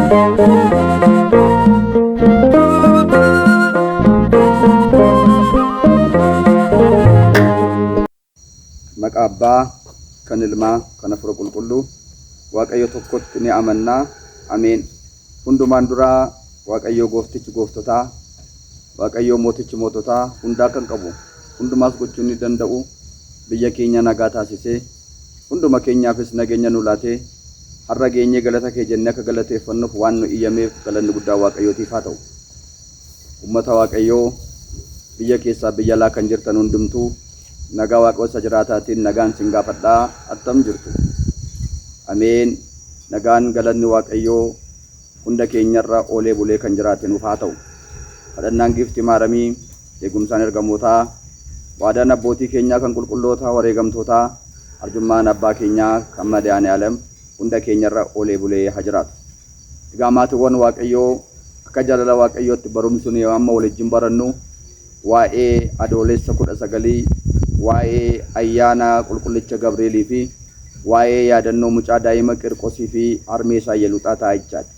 Maqaa Abbaa, kan Ilmaa, kan Hafuura Qulqulluu, Waaqayyo tokkotti ni amannaa. Ameen. Hundumaan duraa Waaqayyo gooftichi gooftotaa, Waaqayyo mootichi moototaa hundaa kan qabu, hundumaas gochuu ni danda'u, biyya keenya nagaa taasisee, hunduma keenyaafis nageenya nu laatee, har'a geenyee galata kee jennee akka galateeffannuuf waan nu iyyameef galanni guddaa Waaqayyootiif haa ta'u. Uummata Waaqayyoo biyya keessaa biyya alaa kan jirtan hundumtuu nagaa Waaqayyo jiraataatiin nagaan sin gaafadhaa. Attam jirtu? Ameen. Nagaan galanni Waaqayyoo hunda keenyarra oolee bulee kan jiraatenuuf haa ta'u. Kadhannaan Giiftii Maaramii, eegumsaan ergamootaa, waadaan abbootii keenyaa kan qulqullootaa, wareegamtootaa, arjummaan abbaa keenyaa kan madaa'anii alam hunda keenyarra oolee bulee haa jiraatu. Egaa maatiiwwan Waaqayyoo akka jaalala Waaqayyootti barumsuun amma waliin barannu waa'ee adoolessa 19, waa'ee ayyaana qulqullicha Gabrielii fi waa'ee yaadannoo mucaa daa'ima Qirqosii fi harmeesaa Yeluuxaa taa'achaati.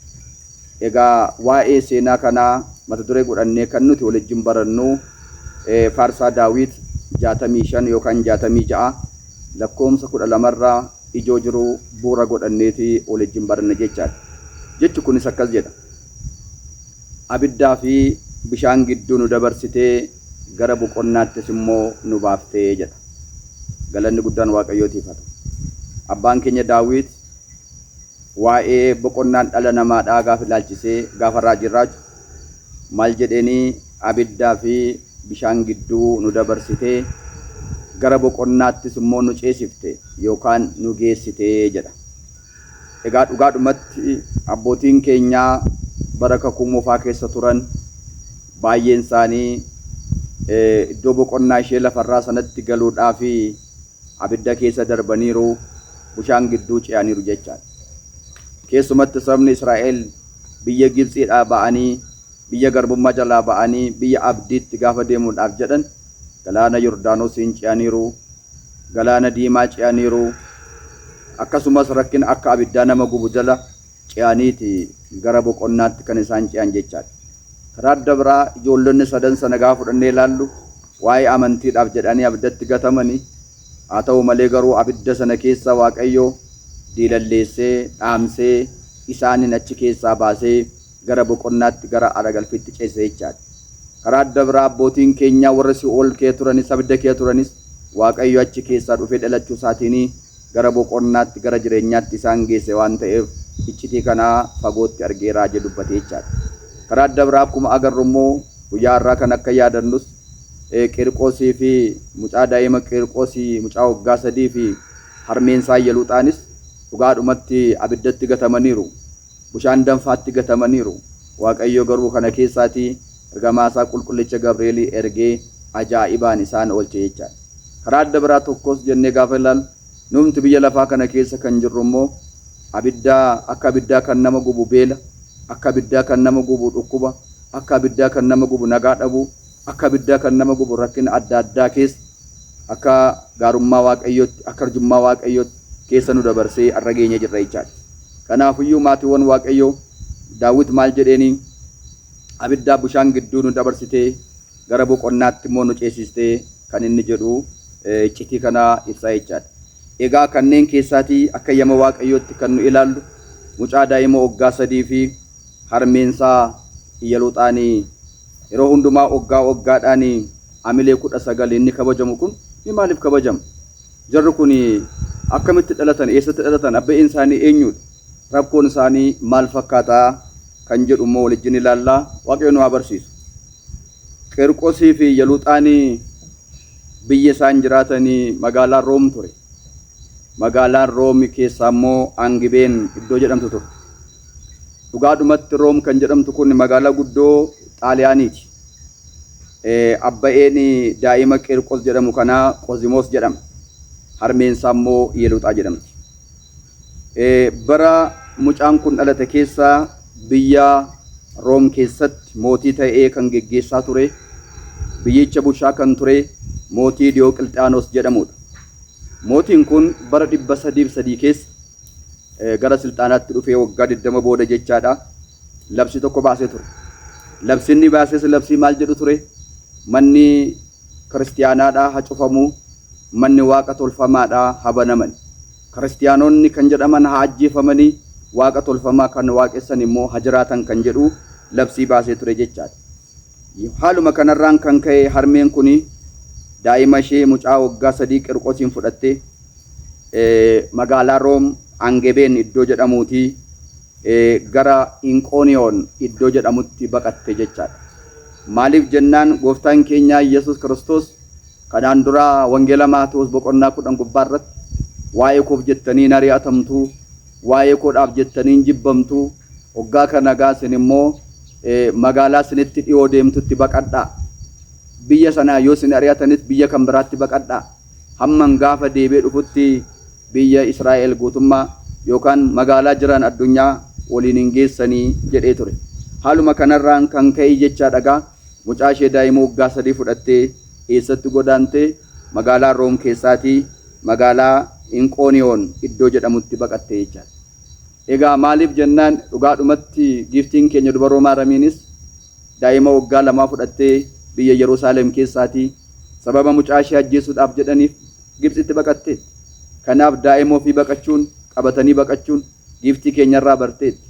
Egaa waa'ee seenaa kanaa mata duree godhannee kan nuti waliin barannu Faarsaa Daawit 65 yookaan 66 lakkoomsa 12 irraa ijoo jiru bu'uura godhanneeti waliin baranna jechaadha. Jechi kunis akkas jedha: abiddaa fi bishaan gidduu nu dabarsitee gara boqonnaattis immoo nu baaftee jedha. Galanni guddaan Waaqayyootiif haa ta'u. Abbaan keenya Daawit waa'ee boqonnaan dhala namaadhaa gaafa ilaalchisee gaafa raajii raaju maal jedheenii abiddaa fi bishaan gidduu nu dabarsitee gara boqonnaattis immoo nu ceesifte yookaan nu geessitee jedha. Egaa dhugaadhumatti abbootiin keenyaa bara kakuu moofaa keessa turan baay'een isaanii iddoo boqonnaa ishee lafarraa sanatti galuudhaa fi abidda keessa darbaniiru, bishaan gidduu ce'aniiru jechaadha. Keessumatti sabni Israa'el biyya Gibxiidhaa ba'anii, biyya garbummaa jalaa ba'anii, biyya abdiitti gaafa deemuudhaaf jedhan galaana Yordaanosiin ce'aniiru, galaana diimaa ce'aniiru, akkasumas rakkina akka abiddaa nama gubu jala ce'aniiti gara boqonnaatti kan isaan ce'an jechaadha. Karaa adda biraa ijoollonni sadan sana gaafa fudhannee ilaallu waa'ee amantiidhaaf jedhanii abiddatti gatamanii, haa ta'u malee garuu abidda sana keessa Waaqayyo diilalleessee dhaamsee isaaniin achi keessaa baasee gara boqonnaatti gara aragalfiitti ceesee jechaadha. Karaa adda biraa abbootiin keenyaa warra Si'ool kee turanis abidda kee turanis Waaqayyo achi keessaa dhufee dhalachuu isaatiin gara boqonnaatti gara jireenyaatti isaan geesse waan ta'eef iccitii kanaa fagootti argeeraa jedhu dubbatee jechaadha. Karaa adda biraa akkuma agarru immoo guyyaa har'aa kan akka yaadannus Qirqosii fi mucaa daa'ima Qirqosii mucaa waggaa 3 fi harmeensaa Yeluuxaanis dhugaadhumatti abiddatti gatamaniiru, bishaan danfaatti gatamaniiru. Waaqayyo garuu kana keessaatii ergamaasaa qulqullicha Gabrielii ergee ajaa'ibaan isaan oolche jechaadha. Karaa adda biraa tokkos jennee gaafa ilaallu numti biyya lafaa kana keessa kan jirru immoo abiddaa akka abiddaa kan nama gubu beela, akka abiddaa kan nama gubu dhukkuba, akka abiddaa kan nama gubu nagaa dhabuu, akka abiddaa kan nama gubu rakkina adda addaa keessa akka gaarummaa Waaqayyootti, akka arjummaa Waaqayyootti keessa nu dabarsee har'a geenye jirra jechaadha. Kanaafiyyuu maatiiwwan Waaqayyoo Daawit maal jedheeni abiddaa bishaan gidduu nu dabarsitee gara boqonnaatti immoo nu ceesistee kan inni jedhu iccitii kana ibsaa jechaadha. Egaa kanneen keessaatii akka yama Waaqayyootti kan nu ilaallu mucaa daa'ima waggaa 3 fi harmeensaa Yeluuxaanii yeroo hundumaa waggaadhaan amilee 19 inni kabajamu kun ni maaliif kabajama? Jarri kun akkamitti dhalatan, eessatti dhalatan, abbaan isaanii eenyudha, rakkoon isaanii maal fakkaataa kan jedhu immoo waliin ilaallaa. Waaqayyo nu haa barsiisu. Qirqosii fi Yeluuxaanii biyya isaan jiraatanii magaalaa Room ture. Magaalaan Room keessaa immoo Angibeen iddoo jedhamtu ture. Dhugaadhumatti Room kan jedhamtu kun magaalaa guddoo Xaaliyaaniiti. Abbaan daa'ima Qirqos jedhamu kanaa Qozimoos jedhama. Harmeensaa immoo Yeluuxaa jedhamti. Bara mucaan kun dhalate keessaa biyya Room keessatti mootii ta'ee kan geggeessaa ture, biyyicha bulchaa kan ture mootii Diyooqilxiyaanos jedhamudha. Mootiin kun bara 303 keessa gara silxaanaatti dhufee waggaa 20 booda jechaadha. labsi tokko baasee ture. Labsinni baases labsii maal jedhu ture? Manni kiristiyaanaadhaa haa cufamu, manni waaqa tolfamaadhaa haa banaman. Kiristiyaanonni kan jedhaman haa ajjeefamanii, waaqa tolfamaa kan waaqessan immoo haa jiraatan kan jedhu labsii baasee ture jechaadha. Haaluma kanarraan kan ka'e harmeen kuni daa'ima ishee mucaa waggaa 3 Qirqoosiin fudhattee magaalaa Room Angebeen iddoo jedhamuutii gara Inqooniyoon iddoo jedhamutti baqatte jechaadha. Maaliif jennaan gooftaan keenya Yesuus Kiristoos kanaan dura wangeela Maatewos boqonnaa 10 gubbaarratti waa'ee koof jettanii ari'atamtu, waa'ee koodhaaf jettanii jibbamtu, waggaa kana gaasin immoo magaalaa isinitti dhiyoo deemtutti baqadhaa. Biyya sana yoo isin ari'atanis biyya kan biraatti baqadhaa. Hamman gaafa deebee dhufutti biyya Israa'el guutummaa yookaan magaalaa jiran addunyaa waliin hin geessanii jedhee ture. Haaluma kanarraan kan ka'e jecha dhagaa mucaa ishee daa'ima waggaa 3 fudhattee eessatti godaantee magaalaa Room keessaatii magaalaa Inqooniyoon iddoo jedhamutti baqatte jechaadha. Egaa maaliif jennaan dhugaadhumatti giftiin keenya dubaroo Maaramiinis daa'ima waggaa 2 fudhattee biyya Yerusaalem keessaatii sababa mucaa ishee ajjeesuudhaaf jedhaniif Gibxitti baqatte. Kanaaf daa'ima ofii baqachuun, qabatanii baqachuun giftii keenyarraa barteetti.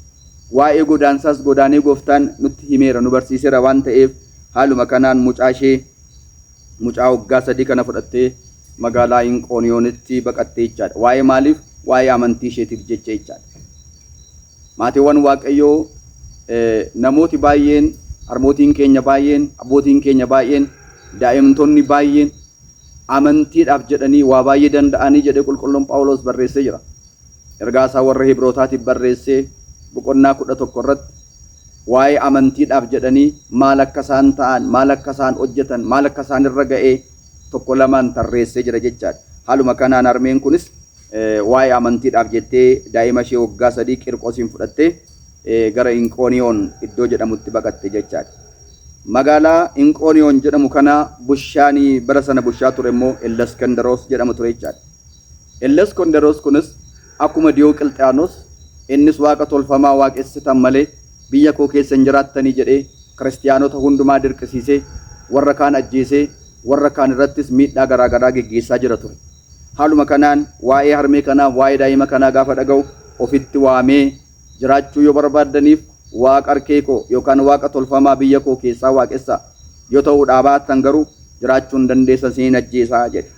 Waa'ee godaansaas godaanee gooftaan nutti himeera, nu barsiiseera waan ta'eef haaluma kanaan mucaa waggaa 3 kana fudhattee magaalaa Inqooniyoonitti baqattee jechaadha. Waa'ee maaliif? Waa'ee amantii isheetiif jecha jechaadha. Maatiiwwan Waaqayyoo namooti baay'een, harmootiin keenya baay'een, abbootiin keenya baay'een, daa'imtoonni baay'een amantiidhaaf jedhanii waa baay'ee danda'anii jedhee qulqulluun Phaawulos barreessee jira. Ergaa isaa warra Hibrootaatiif barreessee boqonnaa 11 irratti waa'ee amantiidhaaf jedhanii maal akka isaan ta'an, maal akka isaan hojjetan, maal akka isaan irra ga'ee tokko lamaan tarreessee jira jechaadha. Haaluma kanaan harmeen kunis waa'ee amantiidhaaf jettee daa'ima ishee waggaa 3 Qirqoosiin fudhattee gara Inqooniyoon iddoo jedhamutti baqatte jechaadha. Magaalaa Inqooniyoon jedhamu kana bushaanii bara sana bushaa ture immoo Ellaskandaroos jedhamu ture jechaadha. Ellaskandaroos kunis akkuma Diyooqilxiyaanos innis waaqa tolfamaa waaqessitan malee biyya koo keessa hin jiraattanii jedhee kiristiyaanota hundumaa dirqisiisee warra kaan ajjeesee warra kaan irrattis miidhaa garaagaraa geggeessaa jira ture. Haaluma kanaan waa'ee harmee kanaaf waa'ee daa'ima kanaa gaafa dhaga'u ofitti waamee jiraachuu yoo barbaaddaniif waaqa harkee koo yookaan waaqa tolfamaa biyya koo keessaa waaqessaa, yoo ta'uu dhaabaattan garuu jiraachuu hin dandeessan isin ajjeesaa jedhe.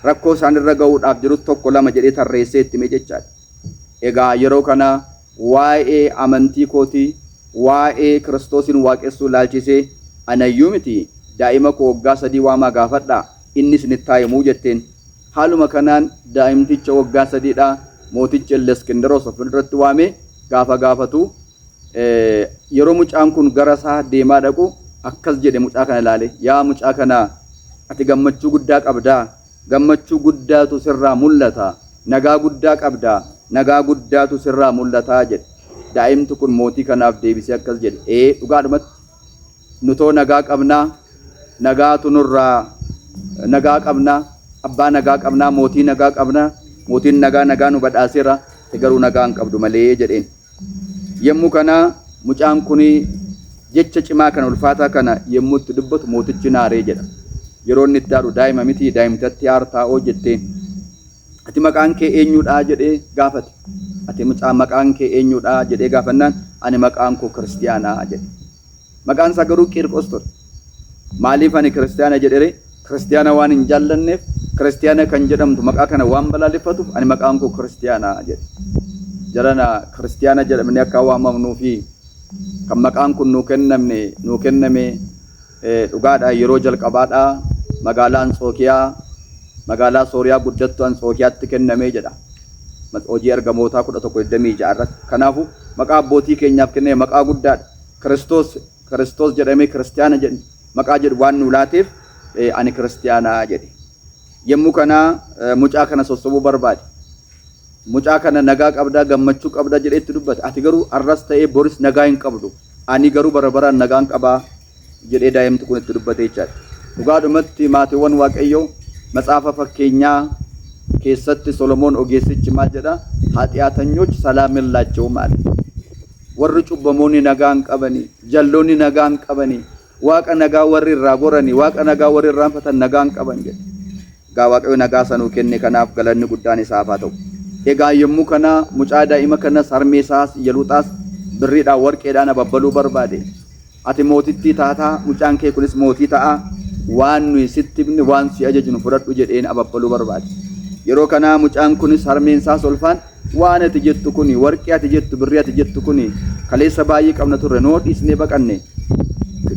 Rakkoo isaan irra ga'uudhaaf jiru tokko lama jedhee tarreessee itti hime jechaadha. Egaa yeroo kana waa'ee amantii kootii, waa'ee Kiristoosin waaqessuu laalchisee anayyuu miti daa'ima koo waggaa 3 waamaa gaafadhaa inni isinitti himuu jetteen. Haaluma kanaan daa'imticha waggaa 3dhaa mooticha Ellaskandaroos ofirratti waamee gaafa gaafatu yeroo mucaan kun gara isaa deemaa dhaqu akkas jedhe mucaa kana ilaale, yaa mucaa kana ati gammachuu guddaa qabdaa, gammachuu guddaatu sirraa mul'ata, nagaa guddaa qabdaa, nagaa guddaatu sirraa mul'ataa jedhe. Daa'imti kun mootii kanaaf deebisee akkas jedhe, dhugaadhumatti nutoo nagaa qabnaa, nagaatu nurraa nagaa qabnaa, abbaa nagaa qabnaa, mootii nagaa qabnaa, mootiin nagaa nu badhaaseera, garuu nagaa hin qabdu malee jedheen. Yemmuu kana mucaan kun jecha cimaa kana ulfaataa kana yemmuu itti dubbatu mootichi naaree jedha. Yeroo inni itti haadhu daa'ima miti daa'imtatti aartaa'oo jetteen. Ati maqaan kee eenyuudhaa jedhee gaafate. Ati mucaa maqaan kee eenyuudhaa jedhee gaafannaan ani maqaan koo kiristiyaanaa jedhe. Maqaan isaa garuu Qirqos ture. Maaliif ani kiristiyaana jedhere? Kiristiyaana waan hin jaallanneef kiristiyaana kan jedhamtu maqaa kana waan balaaleffatuuf ani maqaan koo kiristiyaanaa jedhe. Jarana kiristiyaana jedhamne akka waamamnuu fi kan maqaan kun nuu kenname dhugaadha yeroo jalqabaadha magaalaa Anxookiyaa magaalaa Sooriyaa guddattuu Anxookiyaatti kennamee jedha. Hojii ergamootaa 11:26 irratti. Kanaafuu maqaa abbootii keenyaaf kenname maqaa guddaadha. Kiristoos jedhamee kiristiyaana jedhe maqaa jedhu waan nu laateef ani kiristiyaanaa jedhe. Yemmuu kana mucaa kana sossobuu barbaade. Mucaa kana nagaa qabdaa, gammachuu qabdaa jedhee itti dubbate. Ati garuu arras ta'ee boris nagaa hin qabdu. Ani garuu bara baraan nagaan qabaa jedhee daa'imti kun itti dubbate jechaadha. Dhugaadhumatti maatiiwwan Waaqayyoo Matsaafa Fakkeenyaa keessatti Solomoon ogeessichi maal jedha? ኃጢአተኞች ሰላም የላቸውም አለ። warri cubbamoonni nagaan qabani, jalloonni nagaan qabani, waaqa nagaa warri irraa gorani, waaqa nagaa warri irraanfatan nagaan qaban jedhe. Egaa waaqayyo nagaa sanuu kenne kanaaf galanni guddaan isaaf haa ta'u. Egaa yommuu kana mucaa daa'ima kana sarmee isaas Iyaluuxaas birriidhaan warqeedhaan ababbaluu barbaade. Ati mootittii taataa mucaan kee kunis mootii ta'a waan nuyi sitti himne waan si ajajnu fudhadhu jedheen ababbaluu barbaade. Yeroo kana mucaan kunis harmeen isaas olfaan waan ati jettu kuni warqee ati jettu birrii ati jettu kuni kaleessa baay'ee qabna turre noo dhiisnee baqanne.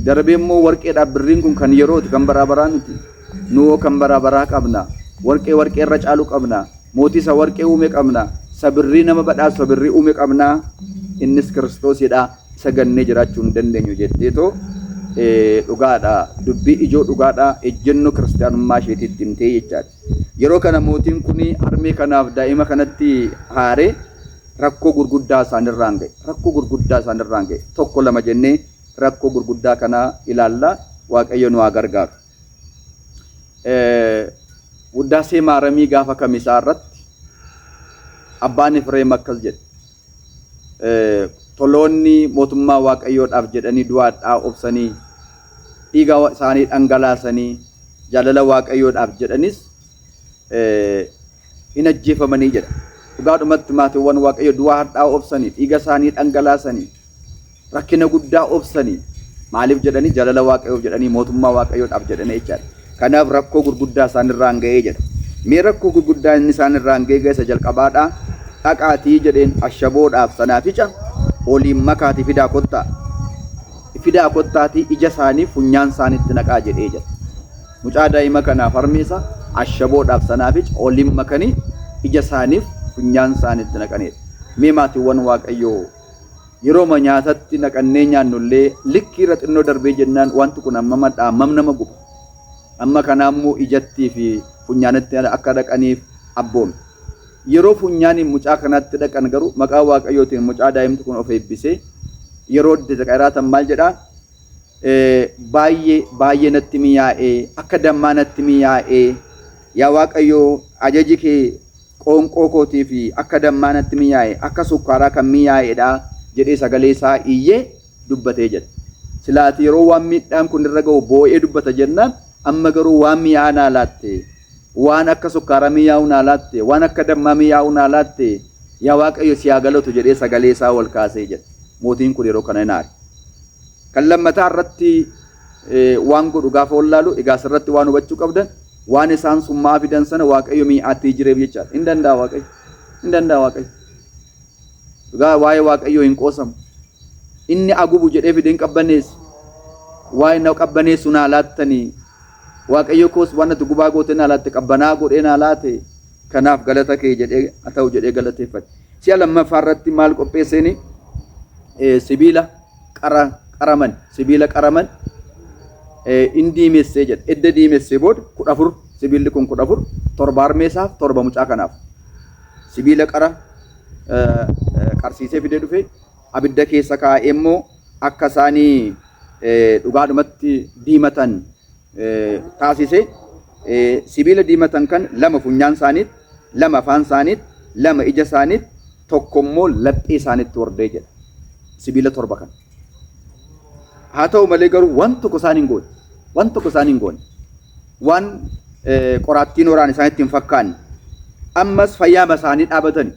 Darbee immoo warqeedhaaf birriin kun kan yerooti kan baraabaraa miti. Nuu kan baraabaraa qabna. Warqee irra caalu qabna. Mootii isa warqee uume qabna. Isa birrii nama badhaasu isa birrii uume qabna. Innis Kiristoosidha. Isa gannee jiraachuu hin dandeenyu jetteetoo dhugaadha. Dubbii ijoo dhugaadha. Ejjennoo kiristaanummaa isheetiitti himtee jechaadha. Yeroo kana mootiin kuni harmee kanaaf daa'ima kanatti haaree rakkoo gurguddaa isaanirraan ga'e. Rakkoo gurguddaa isaanirraan ga'e. Tokko lama jennee rakkoo gurguddaa kana ilaalla. Waaqayyo nu haa gargaaru. Wuddaasee maaramii gaafa kamisaa irratti abbaan Efreem akkas jedhe. Toloonni mootummaa waaqayyoodhaaf jedhanii du'aadhaa obsanii dhiiga isaanii dhangalaasanii jaalala waaqayyoodhaaf jedhanis hin ajjeefamanii jedha. Dhugaadhumatti maatiiwwan waaqayyo du'aadhaa obsanii dhiiga isaanii dhangalaasanii rakkina guddaa obsanii maaliif jedhanii jaalala waaqayyoof jedhanii mootummaa waaqayyoodhaaf jedhanii jechaadha. Kanaaf rakkoo gurguddaa isaanirraan ga'ee jedha. Mee rakkoo gurguddaa inni isaanirraan ga'ee isa jalqabaadhaa dhaqaatii jedheen ashaboodhaaf sanaaficha oliin makaatii fidaa kottaa. Fidaa kottaatii ija isaanii funyaan isaaniitti naqaa jedhee jedha. Mucaa daa'ima kanaaf harmeessa ashaboodhaaf sanaaficha oliin makanii ija isaaniif funyaan isaaniitti naqanidha. Mee maatiiwwan waaqayyoo yeroo nyaatatti naqannee nyaannullee likkii irra xinnoo darbee jennaan wanti kun hammam nama guba. Amma kanaammoo ijattii fi funyaanitti akka dhaqaniif abboome. Yeroo funyaaniin mucaa kanatti dhaqan garuu maqaa waaqayyootiin mucaa daa'imti kun of eebbisee yeroo dhaqaraatan maal jedhaa baay'ee natti miyaa'ee akka dammaa natti miyaa'ee yaa waaqayyoo ajaji kee qoonqoo kootii fi akka dammaa natti miyaa'ee akka sukkaaraa kan miyaa'eedha jedhee sagalee isaa iyyee dubbatee jedha. Silaati yeroo waan miidhaan kun irra ga'u boo'ee dubbata jennaan amma garuu waan mi'aa naa laatte waan akka sukkaaraa mi'aa'u naa laatte waan akka dammaa mi'aa'u naa laatte yaa waaqayyo si haa galatu jedhee sagalee isaa ol kaasee jedha. Mootiin kun yeroo kana hin aare. Kan lammataa irratti waan godhu gaafa wallaalu egaa asirratti waan hubachuu qabdan waan isaan summaa fidan sana waaqayyo mi'aatti jireef jechaadha. Hin danda'a waaqayyo. Hin danda'a waaqayyo. Egaa waa'ee waaqayyoo hin qoosamu. Inni agubu jedhee fideen qabbaneessi. Waa'ee na qabbaneessu naa laattanii waaqayyo koos waan ati gubaa goote naa laatte qabbanaa godhee naa laate kanaaf galata kee jedhee haa ta'u jedhee galateeffate. Si'a lammaffaa irratti maal qopheesseeni sibiila qaraman in diimessee jedha. Edda diimessee booda 14 sibiilli kun 14 torba harmeessaaf torba mucaa kanaaf sibiila qarsiisee fidee dhufe abidda keessa kaa'ee immoo akka isaanii dhugaadhumatti diimatan taasise sibiila diimatan kan lama funyaan isaaniit lama afaan isaaniit lama ija isaaniit tokko immoo laphee isaaniitti wardee jedha. Sibiila torba kan haa ta'u malee garuu waan tokko isaan hin goone waan qoraattiin waraan isaaniitti hin fakkaanne ammas fayyaama isaanii dhaabatani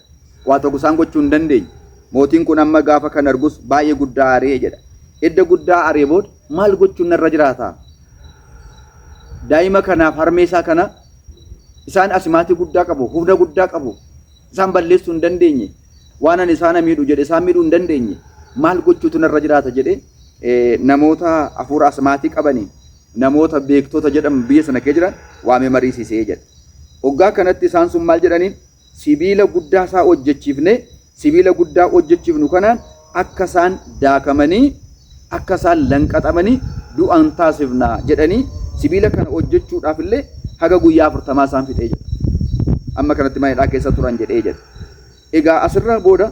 waa tokko isaan gochuu hin dandeenye. Mootiin kun amma gaafa kan argus baay'ee guddaa aaree jedha. Edda guddaa aaree booda maal gochuun narra jiraata? Daa'ima kanaaf harmeessaa kana isaan asimaatii guddaa qabu, humna guddaa qabu, isaan balleessuu hin dandeenye, waan ani isaan miidhu jedhe isaan miidhuu hin dandeenye. Maal gochuutu narra jiraata jedhee namoota hafuura asimaatii qabanii namoota beektota jedhamu biyya sana kee jiran waamee mariisisee jedha. Hoggaa kanatti isaan sun maal jedhaniin sibiila guddaa isaa hojjechiifne sibiila guddaa hojjechiifnu kanaan akka isaan daakamanii akka isaan lanqaxamanii du'an taasifna jedhanii sibiila kana hojjechuudhaaf illee haga guyyaa 40 isaan fixee jedha. Amma kanatti maayidhaa keessa turan jedhee jedha. Egaa asirraa booda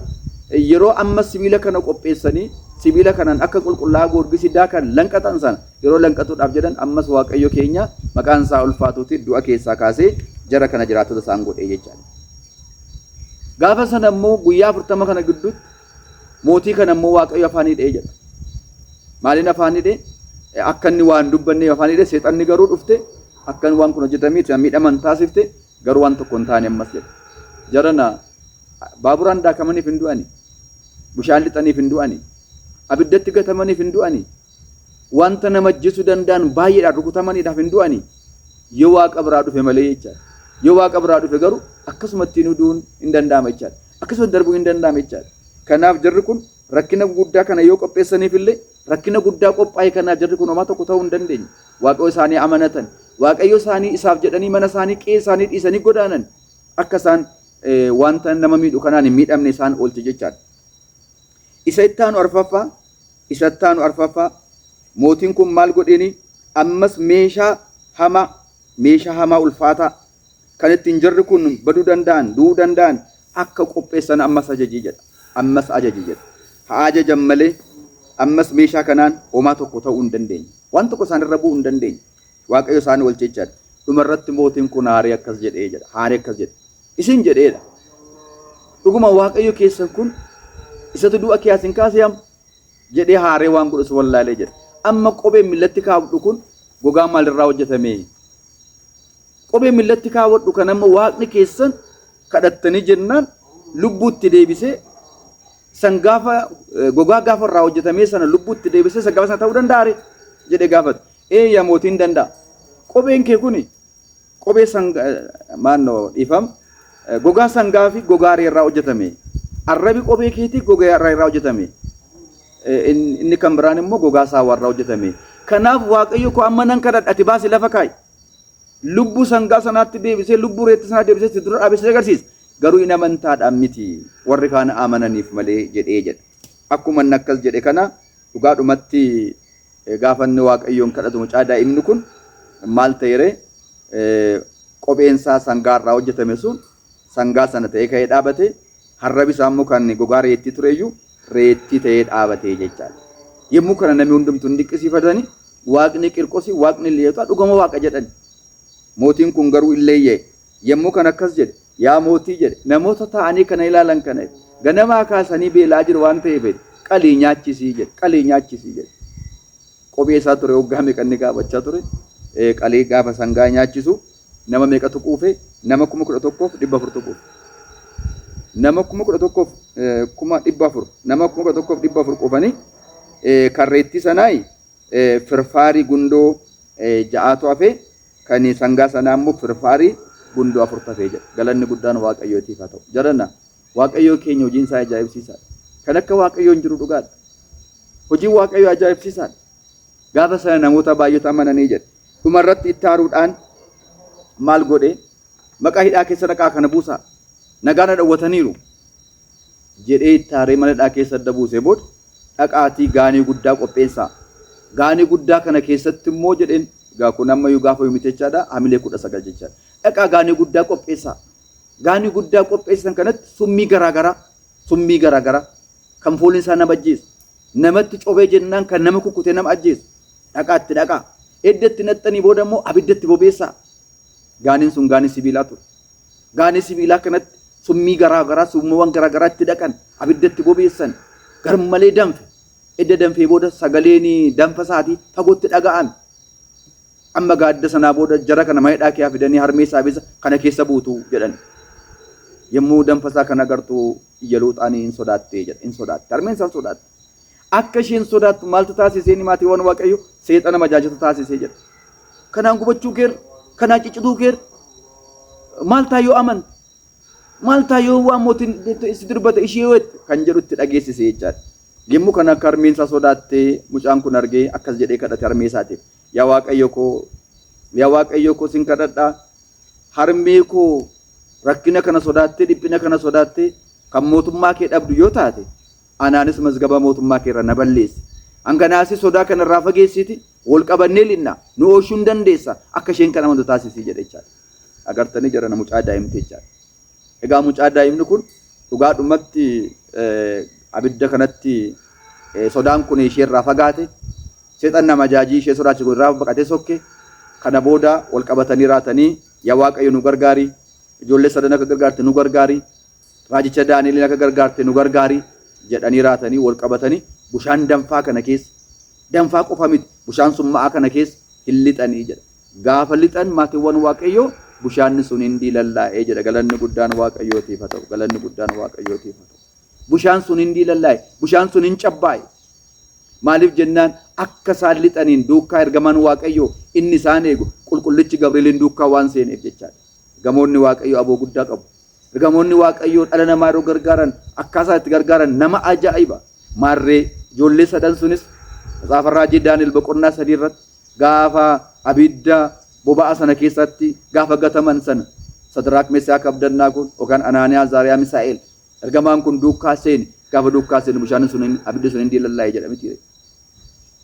yeroo amma sibiila kana qopheessanii sibiila kanaan akka qulqullaa'aa goorgisidaa kan lanqatan sana yeroo lanqatuudhaaf jedhan ammas waaqayyo keenya maqaan isaa ulfaatuutti du'a keessaa kaasee jara kana jiraatota isaan godhee jechaadha. Gaafa sana immoo guyyaa 40 kana gidduutti Mootii kana immoo Waaqayyo afaanii dhee jedha. Maaliin afaanii dhee? Akka inni waan dubbanne afaanii dhee seexanni garuu dhufte akka inni waan kun hojjetamee miidhaman taasifte garuu waan tokko hin taane ammas jedha. Jarana baaburaan daakamaniif hin du'ani. Bishaan lixaniif hin du'ani. Abiddatti gatamaniif hin du'ani. Wanta nama ajjeesuu danda'an baay'eedhaan rukutamaniidhaaf hin du'ani. Yoo Waaqa biraa dhufe malee jechaadha. Yoo Waaqa biraa dhufe garuu akkasumatti du'uun hin danda'ama jechaadha. Akkasuma darbuu hin danda'ama jechaadha. Kanaaf jarri kun rakkina guddaa kana yoo qopheessaniif illee rakkina guddaa qophaa'e kanaaf jarri kun homaa tokko ta'uu hin dandeenye. Waaqayyo isaanii amanatan. Waaqayyo isaanii isaaf jedhanii mana isaanii qe'ee isaanii dhiisanii godaanan akka isaan wanta nama miidhu kanaan hin miidhamne isaan oolche jechaadha. Isa ittaanu arfaffaa mootiin kun maal godheeni ammas meeshaa hamaa ulfaataa kan ittiin jarri kun baduu danda'an du'uu danda'an akka qopheessan ammas ajajii jedha. Ammas ajajii jedha. Haa ajajan malee ammas meeshaa kanaan homaa tokko ta'uu hin dandeenye. Waan tokko isaan irra bu'uu hin dandeenye. Waaqayyo isaanii oolche jechaadha. Dhumarratti mootiin kun haaree akkas jedhee jedha. Haaree akkas jedhe. Isin jedheedha. Dhuguma Waaqayyo keessan kun isatu du'a kiyaas hin kaasiyam jedhee haaree waan godhu isa wallaalee jedha. Amma kopheen millatti kaawwadhu kun gogaa maalirraa hojjetame? Kopheen millatti kaawwadhu kan amma Waaqni keessan kadhattanii jennaan lubbuutti deebisee san gaafa gogaa gaafa irraa hojjetamee sana lubbuutti deebisee san gaafa sana ta'uu danda'a jedhee gaafate. Yaa mootiin danda'a. Kopheen kee kuni kophee maannoo dhiifam gogaa sangaa fi gogaa re'ee irraa hojjetame. Arrabi kophee keetii gogaa re'ee irraa hojjetame. Inni kan biraan immoo gogaa saawwa irraa hojjetame. Kanaaf Waaqayyo ko amma nan kadhadhati baasi lafa kaa'i. Lubbuu sangaa sanaatti deebisee lubbuu reetti sanaa deebisee dura dhaabisee agarsiisa. Garuu in amantaadhaan miti warri kaan amananiif malee jedhee jedha. Akkuma inni akkas jedhe kana dhugaadhumatti gaafanni Waaqayyoon kadhatu mucaa daa'imni kun maal ta'eere qopheensaa sangaa irraa hojjetame sun sangaa sana ta'ee ka'ee dhaabate harrabi isaa immoo kan gogaa reettii tureyyuu reettii ta'ee dhaabate jechaadha. Yommuu kana namni hundumtuu hin dinqisiifatanii Waaqni Qirqosi Waaqni Liyeetaa dhugama Waaqa jedhan. Mootiin kun garuu illee yommuu kana akkas jedhe yaa mootii jedhe namoota ta'anii kana ilaalan kana ganamaa kaasanii beelaa jiru waan ta'eef qalii nyaachisii jedhe. Kophee isaa ture waggaa meeqa inni gaafachaa ture qalii gaafa sangaa nyaachisu nama meeqatu quufe nama 11,400 quufe. Nama 11,400 nama 11,400 quufanii karreetti sanaayi firfaarii gundoo ja'aatu hafe kan sangaa sanaa immoo firfaarii gundoo 4 hafee jedha. Galanni guddaan Waaqayyootiif haa ta'u. Jarana Waaqayyoo keenya hojiin isaa ajaa'ibsiisaadha. Kan akka Waaqayyoon jiru dhugaadha. Hojiin Waaqayyoo ajaa'ibsiisaadha. Gaafa sana namoota baay'eetu amananii jedhe. Dhumarratti itti aaruudhaan maal godhe maqaa hidhaa keessa dhaqaa kana buusaa nagaan dhawwataniiru jedhee itti aaree mana hidhaa keessa buusee booda dhaqaatii gaanii guddaa qopheessaa. Gaanii guddaa kana keessatti immoo jedheen gaa kun amma yoo gaafa yoomitti jechaadha hamilee 19 jechaadha. Dhaqaa gaanii guddaa qopheessaa. Gaanii guddaa qopheessan kanatti summii garaagaraa kan fooliin isaa nama ajjeesu namatti cobee jennaan kan nama kukkutee nama ajjeesu dhaqaatti dhaqaa. Eddatti naxxanii booda immoo abiddatti bobeessaa. Gaaniin sun gaanii sibiilaa ture. Gaanii sibiilaa kanatti summii garaagaraa summiiwwan garaagaraa itti dhaqan abiddatti bobeessan garmalee danfe. Edda danfee booda sagaleen danfa isaatii fagootti dhaga'ame. Amma gaadda sanaa booda jara kana mana hidhaa kee fidanii harmee isaa kana keessa buutu jedhan. Yommuu danfa isaa kana agartu iyyaluuxaan hin sodaatte jedha. Hin sodaatte. Harmeen isaa sodaatte. Akka isheen sodaattu maaltu taasisee ni maatiiwwan Waaqayyo seexana majaajiltu taasisee jedha. Kanaan gubachuu keer, kanaan ciccituu keer maal taayoo amanta? Maal taayoo waan mootiin si durbata ishee weetti kan jedhutti dhageessisee jechaadha. Yommuu kana akka harmeen isaa sodaattee mucaan kun argee akkas jedhee kadhate harmee isaatiif. Yaa Waaqayyo koo sin kadhadhaa harmee koo rakkina kana sodaattee dhiphina kana sodaattee kan mootummaa kee dhabdu yoo taate anaanis mazgaba mootummaa kee irra na balleessi. Hanganaasi sodaa kana irraa fageessiti wal qabannee linna nu oolchuu hin dandeessa akka isheen kana amantu taasisii jedhe jechaadha. Agartanii jiran mucaa daa'imti jechaadha. Egaa mucaa daa'imni kun dhugaadhumatti abidda kanatti sodaan kun ishee irraa fagaate seexan nama jaajii ishee sodaachisu irraa baqatee sokke kana booda wal qabatanii raatanii yaa Waaqayyo nu gargaari ijoollee sadan akka gargaarte nu gargaari raajicha Daani'eel akka gargaarte nu gargaari jedhanii raatanii wal qabatanii bishaan danfaa kana keessa danfaa qofa miti bishaan summaa kana keessa hin lixanii jedha. Gaafa lixan maatiiwwan waaqayyoo bishaanni sun hin diilallaa'ee jedha. Galanni guddaan waaqayyootiif haa ta'u. Galanni guddaan waaqayyootiif haa ta'u. Bishaan sun hin diilallaa'e, bishaan sun hin cabbaa'e. Maaliif jennaan akka isaan lixaniin duukaa ergamaan waaqayyoo inni isaan eegu qulqullichi Gabrieliin duukaa waan seeneef jechaadha. Ergamoonni waaqayyoo aboo guddaa qabu. Ergamoonni waaqayyoo dhala namaa yeroo gargaaran akkaataa itti gargaaran nama ajaa'iba. Maarree ijoollee sadan sunis Macaafa Raajii Daani'el boqonnaa 3 irratti gaafa abidda boba'a sana keessatti gaafa gataman sana Sadiraaq Meesaaq Abdannaagoon yookaan Anaaniyaa Azaariyaa Misaa'el ergamaan kun duukaa seeni gaafa duukaa seeni bishaan sun abiddi sun hin diilallaa'e jedhame tiire.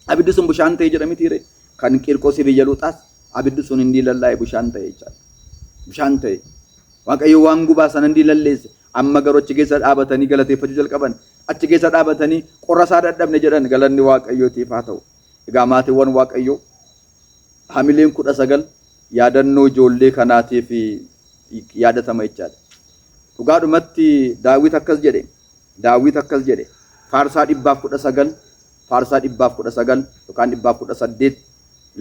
Abiddi sun bishaan ta'e jedhame tiire. Kan Qiirqoosii biyya Luuxaas abiddi sun hin diilallaa'e bishaan ta'e jechaadha. Bishaan ta'e. Waaqayyo waan gubaa sana hin diilalleesse amma garuu achi keessa dhaabatanii galateeffachuu jalqaban. Achi keessa dhaabatanii qorra isaa dadhabne jedhan galanni waaqayyootiif haa ta'u. Egaa maatiiwwan waaqayyoo hamileen 19 yaadannoo ijoollee kanaatiif yaadatama jechaadha. Dhugaadhumatti Daawit akkas jedhe faarsaa 119 faarsaa 119 yookaan 118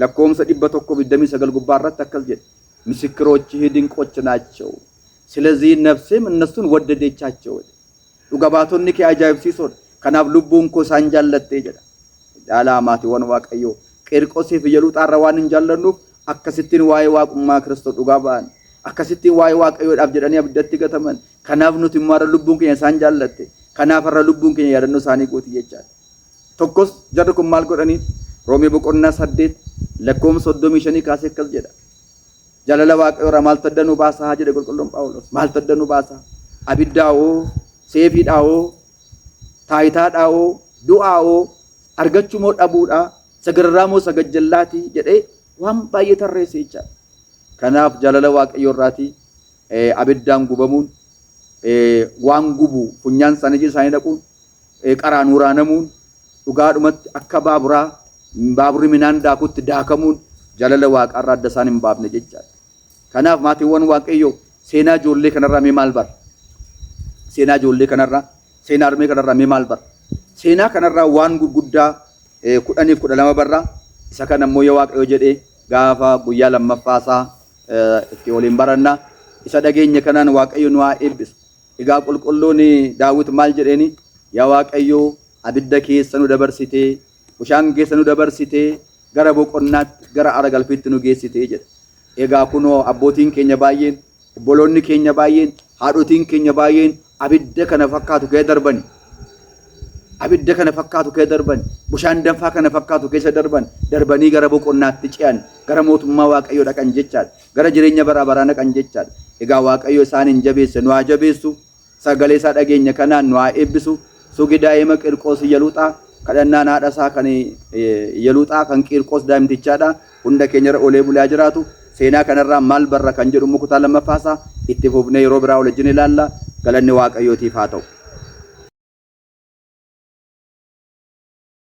lakkoomsa 129 gubbaa irratti akkas jedhe ምስክሮችህ ድንቆች ናቸው ስለዚህ ነፍሴም እነሱን ወደደቻቸው dhuga baatonni kee ajaa'ibsiisoodha kanaaf lubbuun koo isaan jaallattee jedha jaalaamaatiiwwan waaqayyoo Qiirqoosii fi Luuxaarra waan hin jaallannuuf akkasittiin waa'ee waaqummaa Kiristoos dhugaa ba'an akkasittiin waa'ee waaqayyoodhaaf jedhanii abiddatti gataman kanaaf nuti immoo har'a lubbuun keenya isaan jaallatte kanaaf har'a lubbuun keenya yaadannoo isaanii gooti jechaadha. Tokkos jarri kun maal godhanii Roomee boqonnaa 8 lakkoomsa 35 kaasee akkas jedha. Jaalala waaqayyoorraa maal taddanu baasaa jedhe qulqulluun Phaawulos maal taddanu baasaa abiddaawoo seefiidhaawoo taayitaadhaawoo du'aawoo argachuu moo dhabuudhaa sagarraa moo sagajjallaatii jedhee waan baay'ee tarreesse jechaadha. Kanaaf jaalala waaqayyoorraatii abiddaan gubamuun waan gubu funyaan isaanii dhaquun qaraan waraanamuun dhugaadhumatti akka baaburri midhaan daakutti daakamuun jaalala waaqarraa adda isaan hin baafne jechaadha. Kanaaf maatiiwwan waaqayyoo seenaa ijoollee kanarraa mee maal bara? Seenaa ijoollee kanarraa seenaa armee kanarraa mee maal bara? Seenaa kanarraa waan gurguddaa 10-12 barraa isa kana immoo yaa waaqayyo jedhee gaafa guyyaa lammaffaasaa itti waliin baranna isa dhageenya kanaan waaqayyo nu haa eebbisu. Egaa qulqulluun Daawit maal jedheeni yaa waaqayyo abidda keessa nu dabarsitee bishaan keessa nu dabarsitee gara boqonnaatti gara aara galfiitti nu geessitee jedha. Egaa kunoo abbootiin keenya baay'een obboloonni keenya baay'een haadhotiin keenya baay'een abidda kana fakkaatu kee darbani. Abidda kana fakkaatu kee darban bishaan danfaa kana fakkaatu keessa darbanii gara boqonnaatti ce'an gara mootummaa waaqayyoo dhaqan jechaadha. Gara jireenya bara baraa dhaqan jechaadha. Egaa waaqayyo isaaniin jabeesse nu haa jabeessu sagalee isaa dhageenya kanaan nu haa eebbisu sugi daa'ima Qiirqoos Luuxaa kadhannaan haadha isaa kan Luuxaa kan Qiirqoos daa'imtichaadha hunda keenyarra olee bulaa jiraatu seenaa kanarraa maal barra kan jedhu kutaa lammaffaasaa itti fufnee yeroo biraa wajjin ilaalla galanni waaqayyootiif haa ta'u.